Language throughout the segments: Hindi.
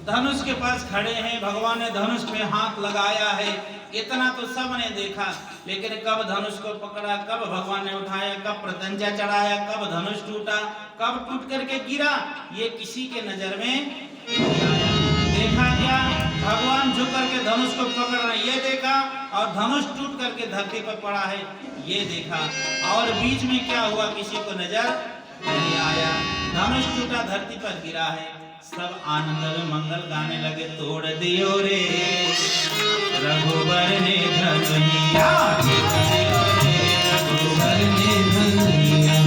धनुष के पास खड़े हैं, भगवान ने धनुष पे हाथ लगाया है, इतना तो सबने देखा, लेकिन कब धनुष को पकड़ा, कब भगवान ने उठाया, कब प्रत्यंचा चढ़ाया, कब धनुष टूटा, कब टूट करके गिरा, ये किसी के नजर में देखा गया। भगवान झुक करके धनुष को पकड़ रहे ये देखा, और धनुष टूट करके धरती पर पड़ा है ये देखा, और बीच में क्या हुआ किसी को नजर नहीं आया। धनुष टूटा, धरती पर गिरा है, सब आनंद में मंगल गाने लगे। तोड़ दियो रे रघुबर ने धनुया, रघुबर ने धनुया, रघुबर ने धनुया,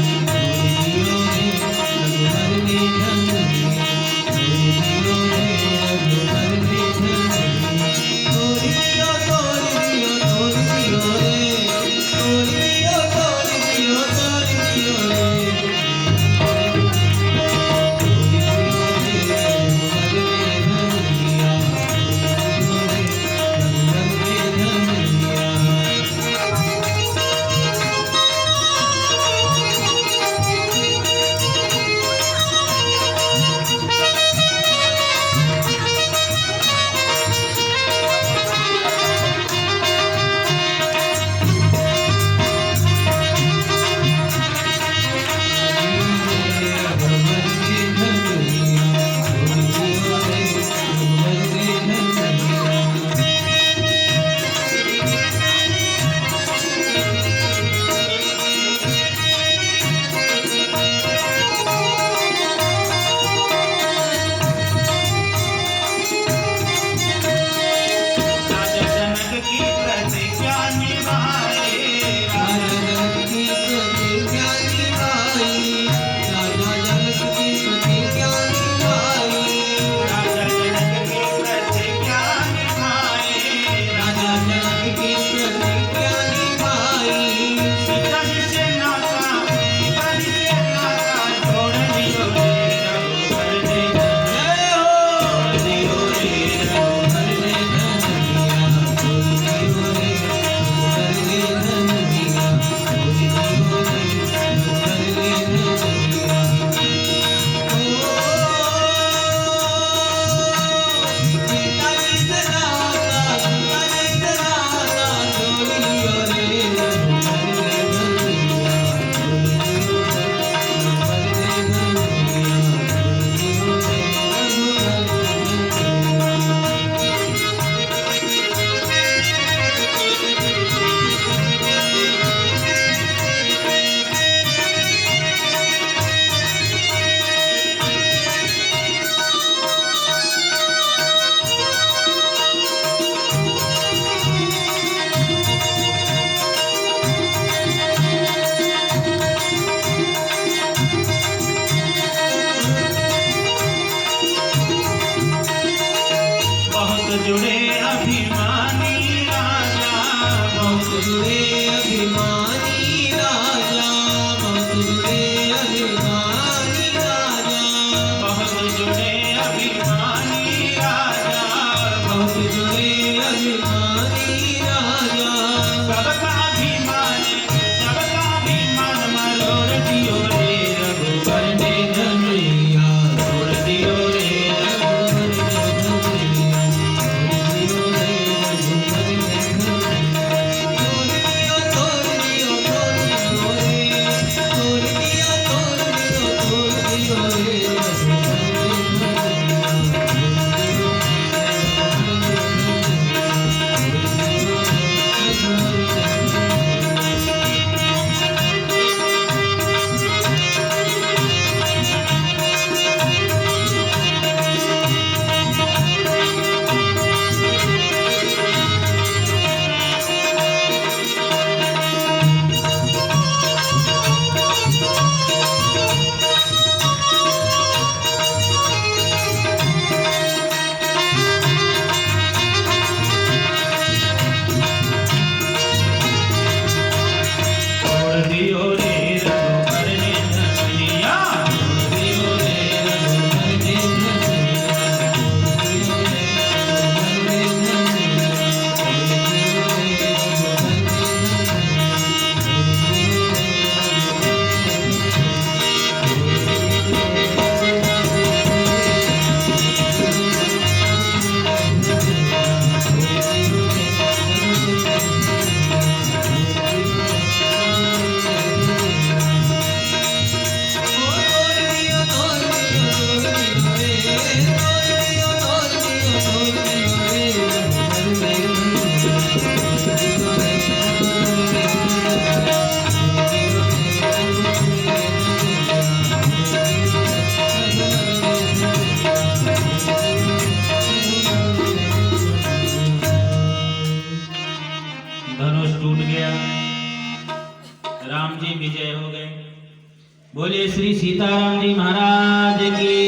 बोलिए श्री सीताराम जी महाराज की।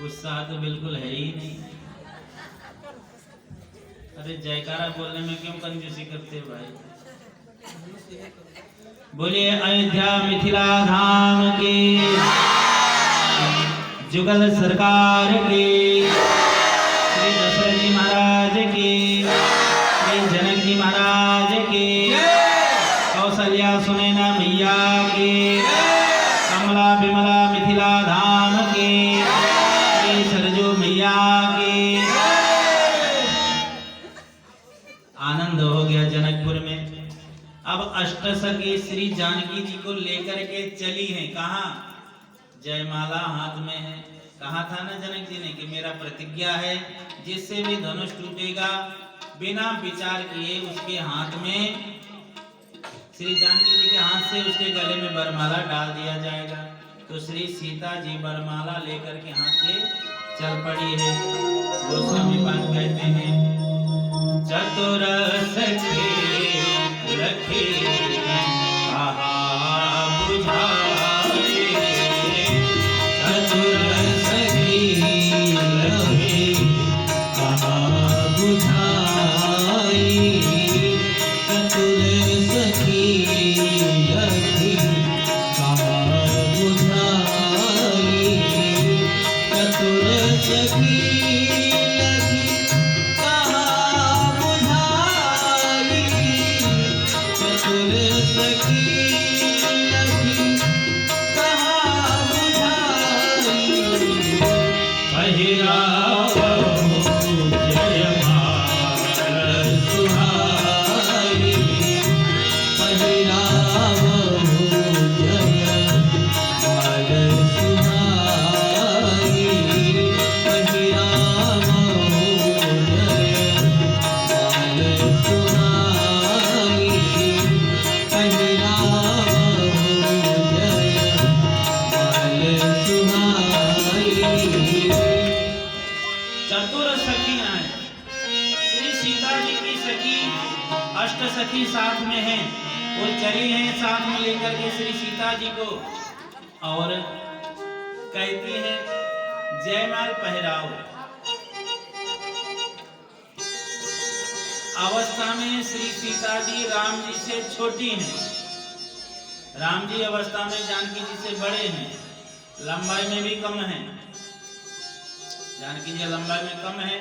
उत्साह तो बिल्कुल है ही नहीं। अरे जयकारा बोलने में क्यों कंजूसी करते हो भाई। बोलिए अयोध्या मिथिला धाम की, जुगल सरकार की, श्री दशरथ जी महाराज की, श्री जनक जी महाराज की, कौशल्या सुनैना मैया की, कमला विमला मिथिला धाम की, श्री सरजू मैया की। आनंद हो गया जनकपुर में। अब अष्टसखी श्री जानकी जी को लेकर के चली हैं। कहाँ? जयमाला हाथ में है। कहा था ना जनक जी ने कि मेरा प्रतिज्ञा है जिससे भी धनुष टूटेगा बिना विचार किए उसके हाथ में, श्री जानकी जी के हाथ से उसके गले में वरमाला डाल दिया जाएगा। तो श्री सीता जी वरमाला लेकर के हाथ से चल पड़ी है। गोस्वामी पाद कहते हैं चतुर सखी रखी कहा बुझाए, चतुर सखी रखी कहा बुझाए, चतुर सखी रखी कहा बुझाए, चतुर सखी सखी साथ में हैं। वो चली हैं साथ में लेकर के श्री सीता जी को और कहती हैं जयमाल पहराओ। अवस्था में श्री सीता जी राम जी से छोटी हैं, राम जी अवस्था में जानकी जी से बड़े हैं, लंबाई में भी कम हैं। जानकी जी लंबाई में कम है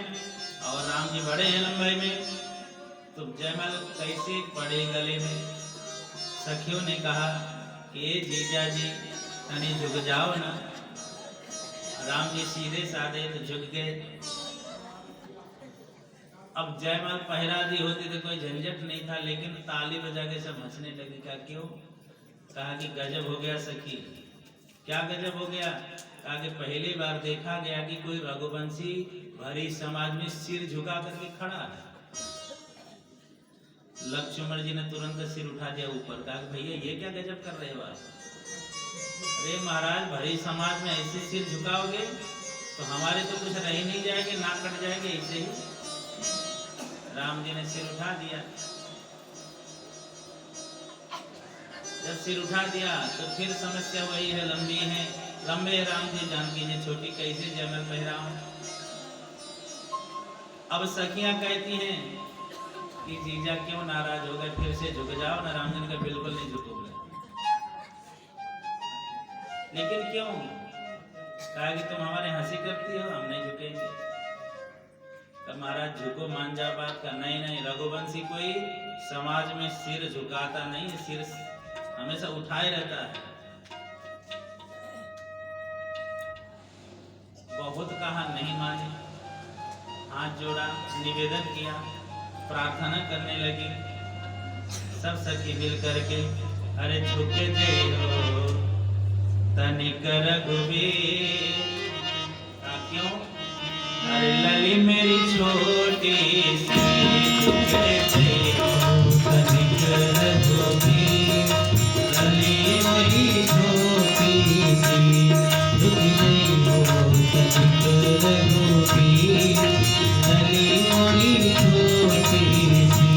और राम जी बड़े हैं लंबाई में। तो जयमाल कैसे पड़े गले में? सखियों ने कहा कि जीजा जी तनी झुक जाओ ना। राम जी सीधे साधे तो झुक गए। अब जयमाल पहरा दी होती तो कोई झंझट नहीं था, लेकिन ताली बजा के सब हंसने लगे। क्या क्यों? कहा कि गजब हो गया सखी। क्या गजब हो गया? कहा कि पहली बार देखा गया कि कोई रघुवंशी भरी समाज में सिर झुका करके खड़ा है। लक्ष्मण जी ने तुरंत सिर उठा दिया ऊपर। कहा भैया ये क्या गजब कर रहे हो आप? अरे महाराज भरी समाज में ऐसे सिर झुकाओगे तो हमारे तो कुछ रह ही नहीं जाएंगे, नाक कट जाएंगे ऐसे ही। राम जी ने सिर उठा दिया। जब सिर उठा दिया तो फिर समस्या वही है, लंबी है, लंबे राम जी, जानकी जी छोटी, कैसे जयमाल पहराऊं? अब सखियां कहती हैं कि जीजा क्यों नाराज हो गए, फिर से झुक जाओ ना। राम जी ने कहा बिल्कुल नहीं झुकोगे। लेकिन क्यों? कहा कि तुम हमारे हंसी करती हो, हम नहीं झुकेंगे। तो महाराज झुको, मान जा बात का। नहीं नहीं, रघुवंशी कोई समाज में सिर झुकाता नहीं, सिर हमेशा उठाए रहता है। बहुत कहा, नहीं माने, हाथ जोड़ा, निवेदन किया, प्रार्थना करने लगी। सब सखी मिल करके अरे झुके हो तनिक रघुवीर। क्यों? अरे लली मेरी छोटी सी, झुके हो तनिक रघुवीर, लली मेरी छोटी सी, झुके हो तनिक रघुवीर, लली मेरी छोटी सी।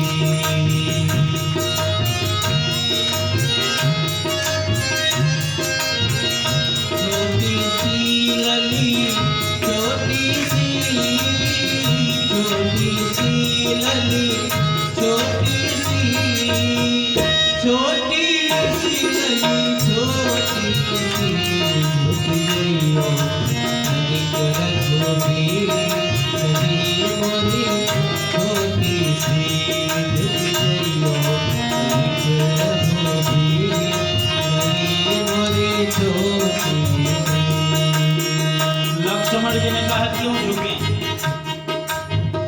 वह क्यों झुके?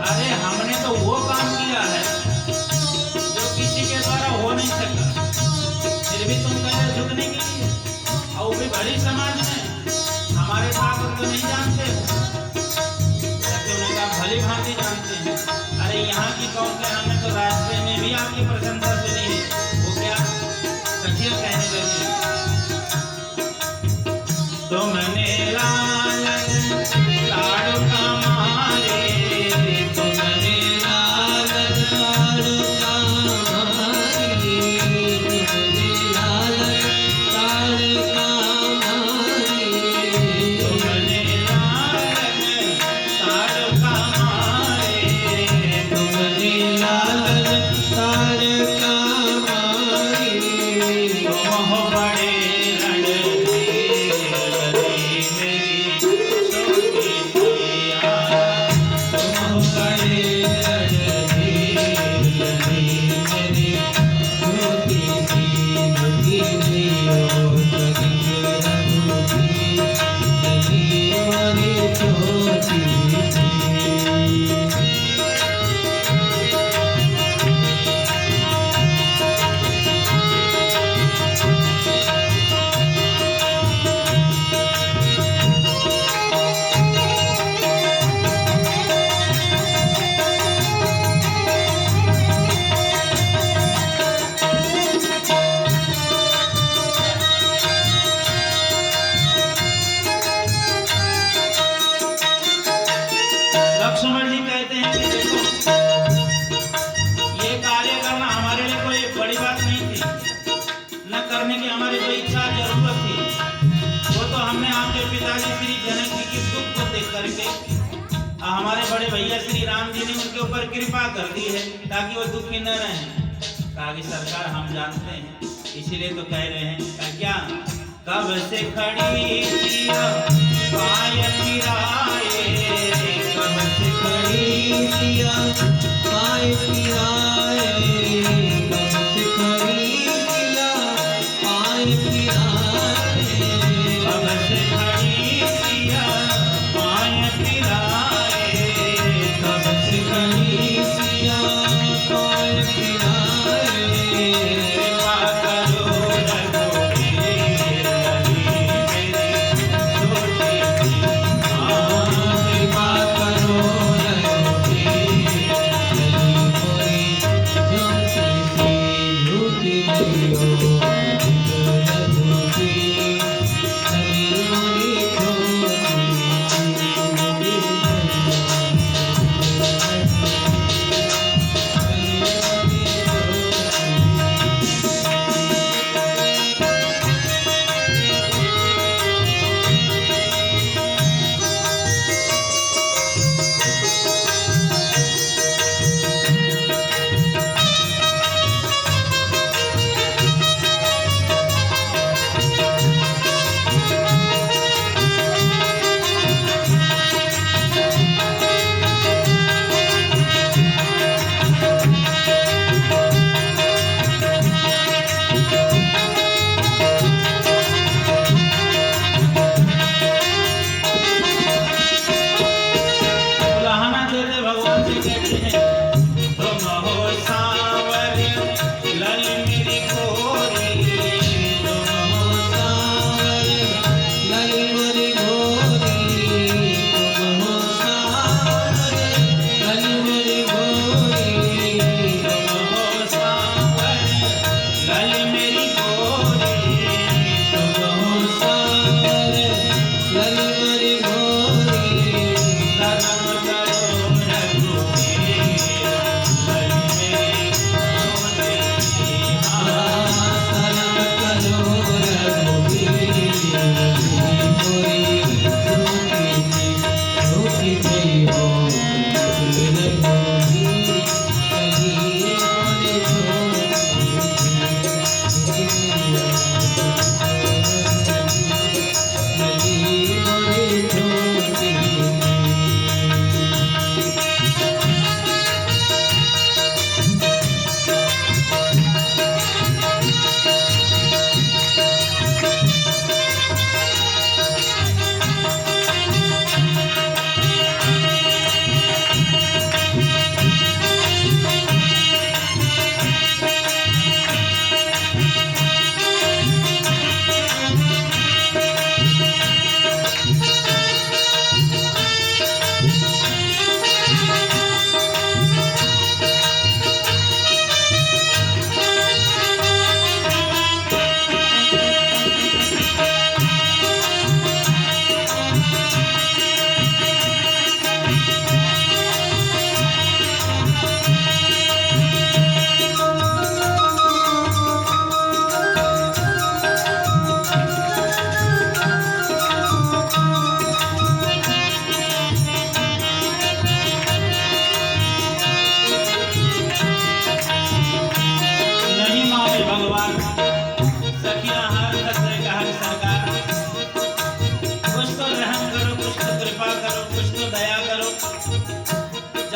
अरे हमने तो वो काम किया है जो किसी के द्वारा हो नहीं सका, फिर भी तुम कह रहे झुकने के लिए, और वो भी बड़ी समाज में हमारे ताकत को नहीं जानते हो। उन्होंने कहा भली भांति जानते हैं। अरे यहाँ की कौन के, हमने तो रास्ते में भी आपकी प्रशंसा सुनी है। वो क्या सचिव कहने लगी, तुमने लालन लाडू का मारे, तुमने लालन लाडू का मारे, तुमने लालन लाडू का मारे, तुमने लालन लाडू का मारे, तुमने लालन लाडू का मारे, तुम हो बड़े लक्ष्मण जी कहते हैं कि देखो, ये कार्य करना हमारे लिए कोई बड़ी बात नहीं थी, न करने की हमारी कोई इच्छा जरूरत थी। वो तो हमने आपके पिताजी श्री जनक जी की दुख को देख करके हमारे बड़े भैया श्री राम जी ने उनके ऊपर कृपा कर दी है ताकि वो दुखी न रहें। कहा कि सरकार हम जानते हैं, इसीलिए तो कह रहे हैं। क्या कब से खड़ी सिया पायल गिराए, कब से खड़ी सिया पायल गिराए, कब से खड़ी सिया पायल गिराए, कब से खड़ी सिया पायल गिराए, कब से खड़ी सिया पायल गिराए, कृपा करो रघुवीर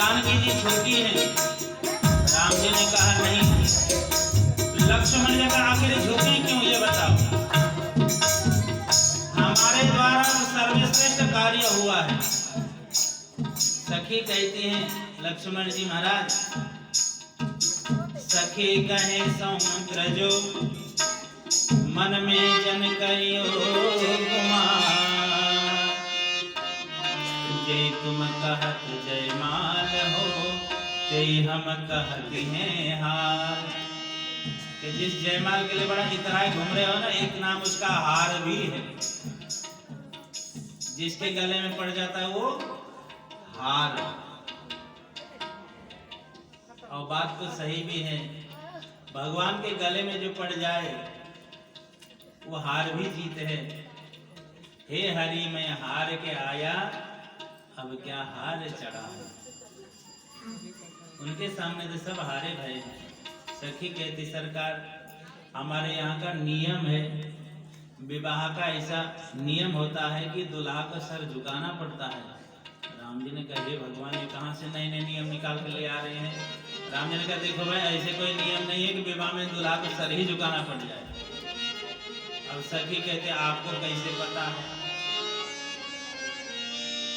जानकी जी छोटी हैं। राम जी ने कहा नहीं। लक्ष्मण जी का आखिर झुके क्यों, ये बताओ। हमारे द्वारा सर्वश्रेष्ठ कार्य हुआ है। सखी कहती हैं लक्ष्मण जी महाराज, सखी कहे समुद्र जो मन में जन करियो कुमार, जय तुम कहत जय माल हो, जय हम कहती हैं हार। कि जिस जयमाल के लिए बड़ा इतराए घूम रहे हो ना, एक नाम उसका हार भी है। जिसके गले में पड़ जाता है वो हार। और बात तो सही भी है, भगवान के गले में जो पड़ जाए वो हार भी जीते हैं। हे हरि मैं हार के आया, अब क्या हार चढ़ा। उनके सामने तो सब हारे भरे हैं। सखी कहती सरकार, हमारे यहाँ का नियम है, विवाह का ऐसा नियम होता है कि दुल्हा का सर झुकाना पड़ता है। राम जी ने कहा हे भगवान, ये कहाँ से नए नए नियम निकाल कर ले आ रहे हैं। राम जी ने कहा देखो भाई, ऐसे कोई नियम नहीं है कि विवाह में दुल्हा को सर ही झुकाना पड़ जाए। अब सखी कहते आपको कैसे पता है?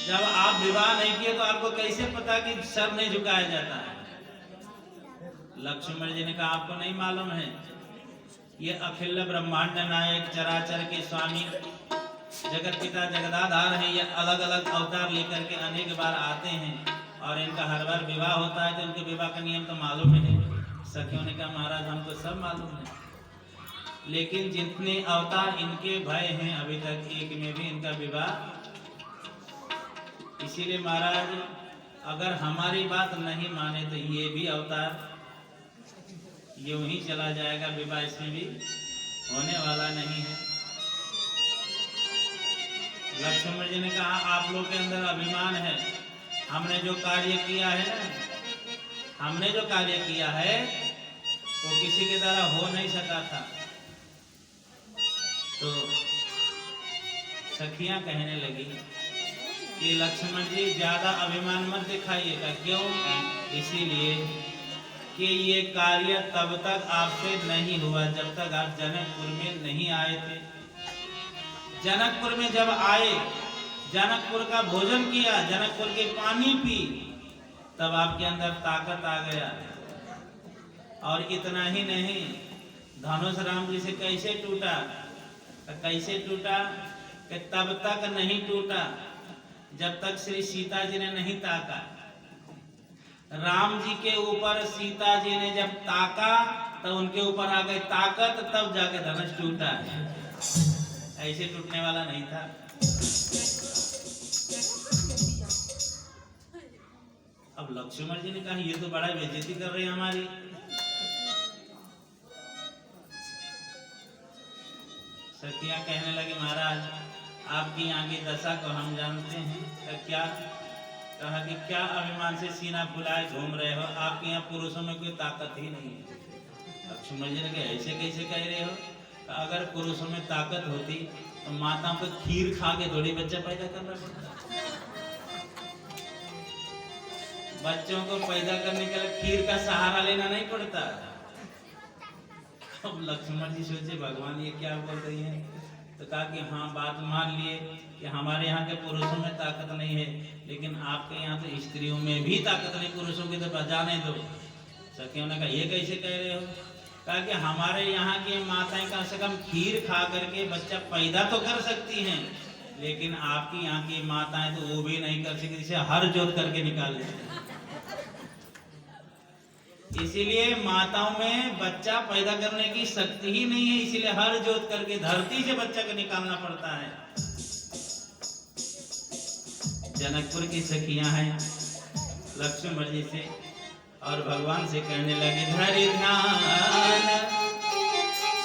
जब आप विवाह नहीं किए तो आपको कैसे पता कि सर नहीं झुकाया जाता है? लक्ष्मण जी ने कहा आपको नहीं मालूम है, ये अखिल ब्रह्मांड नायक चराचर के स्वामी जगत पिता जगदाधार हैं। ये अलग अलग अवतार लेकर के अनेक बार आते हैं और इनका हर बार विवाह होता है, तो इनके विवाह का नियम तो मालूम है। सखियों ने कहा महाराज हमको सब मालूम है, लेकिन जितने अवतार इनके भय हैं अभी तक एक में भी इनका विवाह। इसीलिए महाराज अगर हमारी बात नहीं माने तो ये भी अवतार यूं ही चला जाएगा, विवाह इसमें भी होने वाला नहीं है। लक्ष्मण जी ने कहा आप लोग के अंदर अभिमान है, हमने जो कार्य किया है ना, हमने जो कार्य किया है वो किसी के द्वारा हो नहीं सका था। तो सखियां कहने लगी कि लक्ष्मण जी ज्यादा अभिमान मत दिखाइएगा। क्यों? इसीलिए कि ये कार्य तब तक आपसे नहीं हुआ जब तक आप जनकपुर में नहीं आए थे। जनकपुर में जब आए, जनकपुर का भोजन किया, जनकपुर के पानी पी, तब आपके अंदर ताकत आ गया। और इतना ही नहीं, धनुष राम जी से कैसे टूटा? कैसे टूटा कि तब तक नहीं टूटा जब तक श्री सीता जी ने नहीं ताका। राम जी के ऊपर सीता जी ने जब ताका तो उनके ऊपर आ गई ताकत, तब जाके धनुष टूटा। ऐसे टूटने वाला नहीं था। अब लक्ष्मण जी ने कहा ये तो बड़ा बेइज्जती कर रहे हैं हमारी। सखियां कहने लगे महाराज आपकी यहाँ की दशा को हम जानते हैं। तो क्या कहा कि क्या अभिमान से सीना फुलाए घूम रहे हो, आपके यहाँ पुरुषों में कोई ताकत ही नहीं है। लक्ष्मण जी ने कहा ऐसे कैसे कह रहे हो? अगर पुरुषों में ताकत होती तो माताओं को खीर खा के थोड़ी बच्चा पैदा करना पड़ता। बच्चों को पैदा करने के लिए खीर का सहारा लेना नहीं पड़ता। अब लक्ष्मण जी सोचे भगवान ये क्या बोल रही है? तो कहा कि हाँ बात मान लिए कि हमारे यहाँ के पुरुषों में ताकत नहीं है, लेकिन आपके यहाँ तो स्त्रियों में भी ताकत नहीं, पुरुषों की तो बजाने दो। सखियों ने कहा ये कैसे कह रहे हो? कहा कि हमारे यहाँ की माताएं कम से कम खीर खा करके बच्चा पैदा तो कर सकती हैं, लेकिन आपकी यहाँ की माताएं तो वो भी नहीं कर सकती, इसे हर जोत करके निकाल देते हैं। इसीलिए माताओं में बच्चा पैदा करने की शक्ति ही नहीं है, इसीलिए हर जोत करके धरती से बच्चा को निकालना पड़ता है। जनकपुर की सखियां हैं लक्ष्मण जी से और भगवान से कहने लगे धरि ध्यान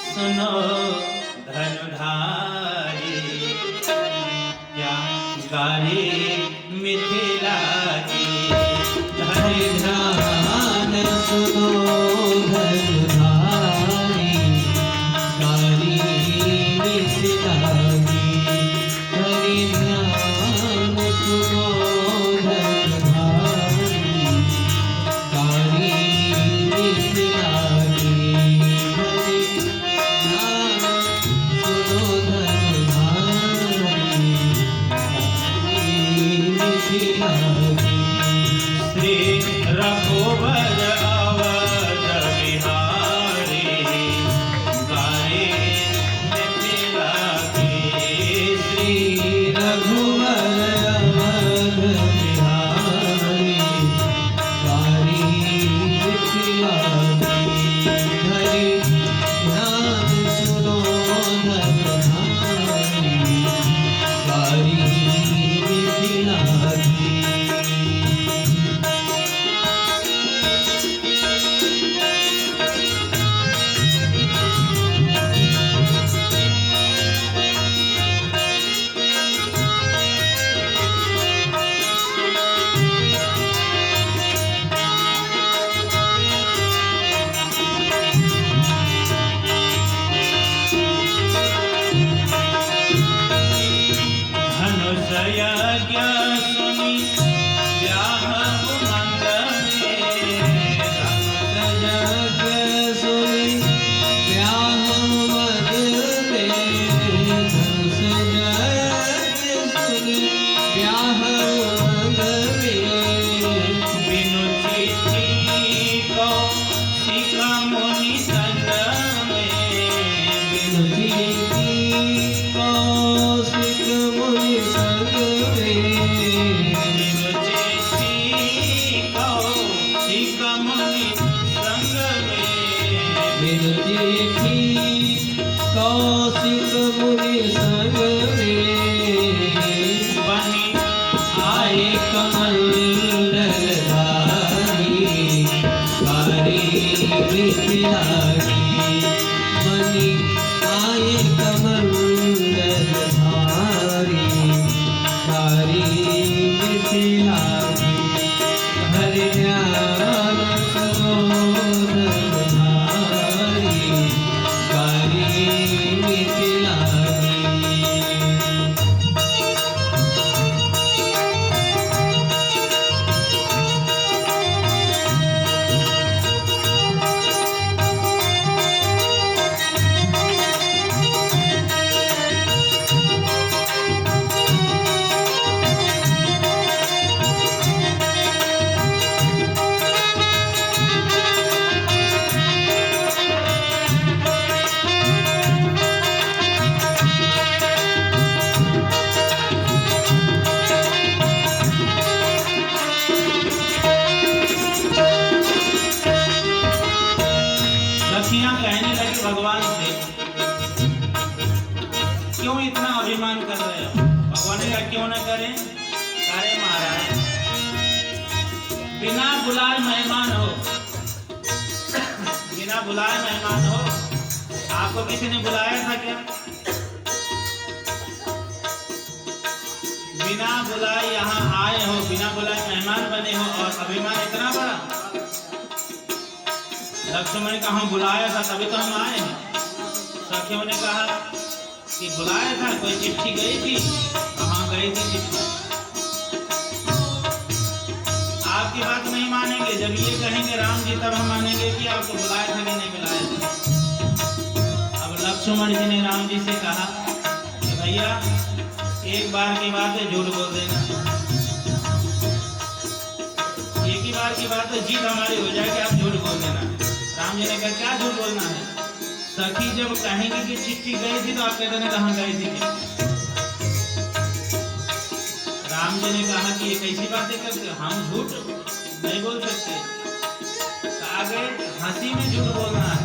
सुनो धनुधारी, क्या गारी मिथिला की। धरि ध्यान सुनो धनुधारी, गारी मिथिला की। धरि ध्यान सुनो धनुधारी, रघुवर अवध बिहारी गाए मिथिला के श्री रघुवर अवध बिहारी गारी मिथिला की हरि नाम सुनो धर्मधारी गारी मिथिला की धनुष यज्ञ सुनि व्याह उमंग में धनुष जग सुनि व्याह मद में धनुष जग सुनि व्याह मद में बिनु चिट्ठी कौशिक मुनि संग में बिनु चिट्ठी कौशिक मुनि संग में बिनु चिट्ठी कौशिक मुनि संग में बिनु चिट्ठी कौशिक मुनि संग में बनी आए कमल दलधारी कारी मिथिला की मणि आए कमल दलधारी कारी मिथिला की हरि ज्ञान सुनो दलधारी कारी मिथिला की सखियां कहने लगी भगवान से, क्यों इतना अभिमान कर रहे हो? भगवान ने कहा क्यों न करें? अरे महाराज, बिना बुलाए मेहमान हो, बिना बुलाए मेहमान हो। आपको किसी ने बुलाया था क्या? बिना बुलाए यहाँ आए हो, बिना बुलाए मेहमान बने हो, और अभिमान इतना बड़ा। लक्ष्मण ने कहा बुलाया था तभी तो हम आए हैं। सखियों ने कहा कि बुलाया था, कोई चिट्ठी गई थी? कहाँ गई थी चिट्ठी? आपकी बात नहीं मानेंगे, जब ये कहेंगे राम जी तब हम मानेंगे कि आपको बुलाया था कि नहीं बुलाया था। अब लक्ष्मण जी ने राम जी से कहा कि भैया एक बार की बात है, झूठ बोल देना। एक ही बार की बात है, जीत हमारी हो जाएगी, आप झूठ बोल देना। राम जी ने कहा क्या झूठ बोलना है? सखी जब कहेंगे कि चिट्ठी गई थी तो आप कहते हैं कहाँ गई थी? राम जी ने कहा कि ये कैसी बातें करते हो, हम झूठ नहीं बोल सकते। आगे हंसी में झूठ बोलना है,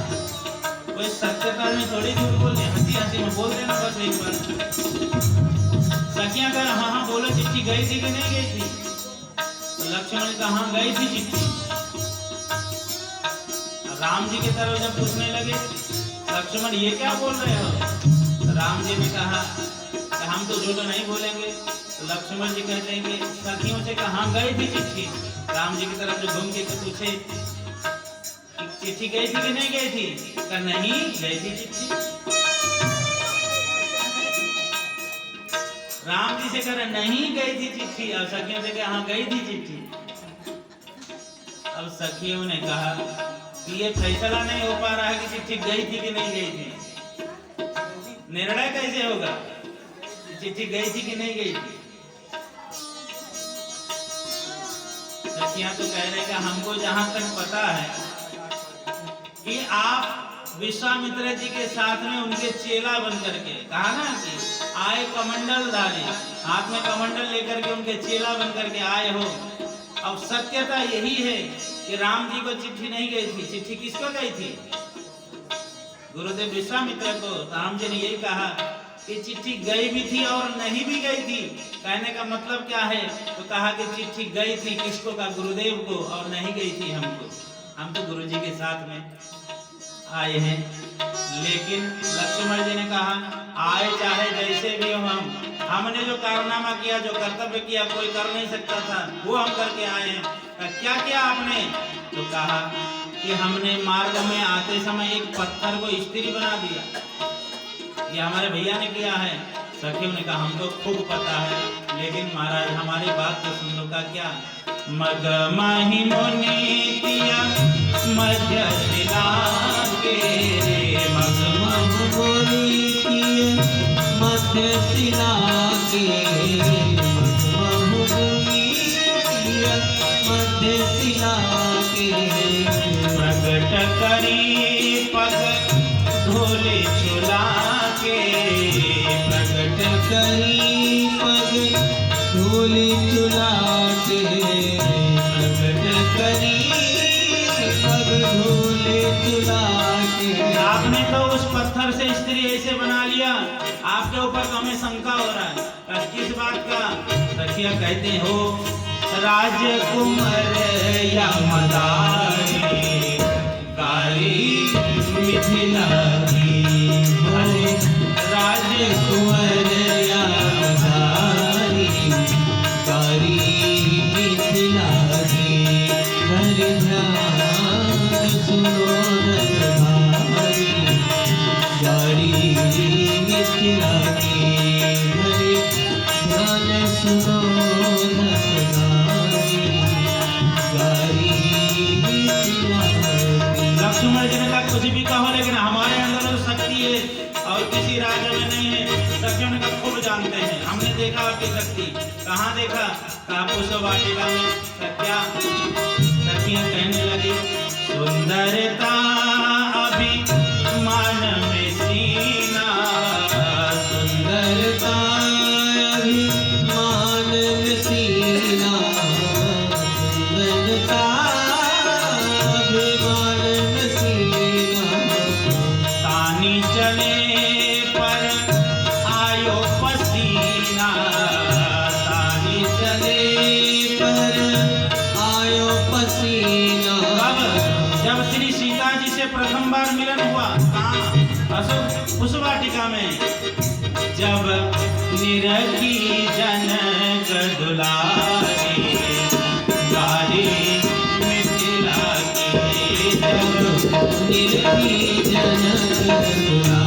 कोई सत्यता में थोड़ी झूठ बोलते, हंसी हंसी में बोल देना बस एक बार। सखियां कह हाँ हाँ बोलो चिट्ठी गई थी कि नहीं गई थी? तो लक्ष्मण ने कहा हाँ गई थी चिट्ठी। राम जी की तरफ जब पूछने लगे लक्ष्मण ये क्या बोल रहे हो? तो राम जी ने कहा कि हम तो झूठ नहीं बोलेंगे। तो लक्ष्मण जी कहते हैं कि सखियों से कहाँ गई थी चिट्ठी? राम जी की तरफ जो घूम के पूछे चिट्ठी गई थी कि नहीं गई थी? कहा नहीं गई थी चिट्ठी। राम जी से कह रहे नहीं गई थी चिट्ठी, और सखियों से कहा हाँ गई थी चिट्ठी। अब सखियों ने कहा कि ये फैसला नहीं हो पा रहा है कि चिट्ठी गई थी कि नहीं गई थी। निर्णय कैसे होगा चिट्ठी गई थी कि नहीं गई थी? सखियां तो कह रहे कि हमको जहां तक पता है कि आप विश्वामित्र जी के साथ में उनके चेला बन करके, कहा ना कि आए कमंडलधारी, हाथ में कमंडल लेकर के उनके चेला बन करके आए हो। अब सत्यता यही है कि राम जी को चिट्ठी नहीं गई थी। चिट्ठी किसको गई थी? गुरुदेव विश्वामित्र को। राम जी ने यही कहा कि चिट्ठी गई भी थी और नहीं भी गई थी। कहने का मतलब क्या है? तो कहा कि चिट्ठी गई थी किसको? का गुरुदेव को, और नहीं गई थी हमको। हम तो गुरु जी के साथ में आए हैं। लेकिन लक्ष्मण जी ने कहा आए चाहे जैसे भी हो, हमने जो कारनामा किया, जो कर्तव्य किया, कोई कर नहीं सकता था, वो हम करके आए हैं। क्या किया आपने? तो कहा कि हमने मार्ग में आते समय एक पत्थर को स्त्री बना दिया। ये हमारे भैया ने किया है। सखियों ने कहा हमको खूब पता है, लेकिन महाराज हमारी बात तो सुन लो। का क्या? मग माही मोनीतिया मध्य शिला के, मग मोनीतिया मध्य शिला के, मग मोनीतिया मध्य शिला के, प्रगट करी पग धोले चुला के, प्रगट करी पग धोले चुला के, प्रगट करी पग धोले चुला के। आपने तो उस पत्थर से स्त्री ऐसे बना लिया, आपके ऊपर तो हमें शंका हो रहा है। किस बात का? सखिया कहते हो राजकुमार या मदारी गारी मिथिला की, हरे राजकुंवर या मदारी कारी मिथिला की, हरि ध्यान सुनो नरधारी कारी मिथिला की, हरि ध्यान सुनो नरधारी कारी मिथिला की। लक्ष्मण जी ने कहा कुछ भी कहो, लेकिन हमारे अंदर तो शक्ति है और किसी राजा में नहीं है। सखियों ने कहा खूब जानते हैं, हमने देखा आपकी शक्ति। कहाँ देखा? कहा पुष्प वाटिका में। क्या? सखियां कहने लगी सुंदरता अभिमान में सीना, सुंदरता अभिमान में सीना, सुंदरता अभिमान में सीना, तानी चले पर आयो पसीना, तानी चले पर आयो पसीना। कब? जब श्री सीता जी से प्रथम बार मिलन हुआ। कहाँ? अशोक उस वाटिका में। जब निरखी जनक दुलारी गारी मिथिला की, निरखी जनक दुलारी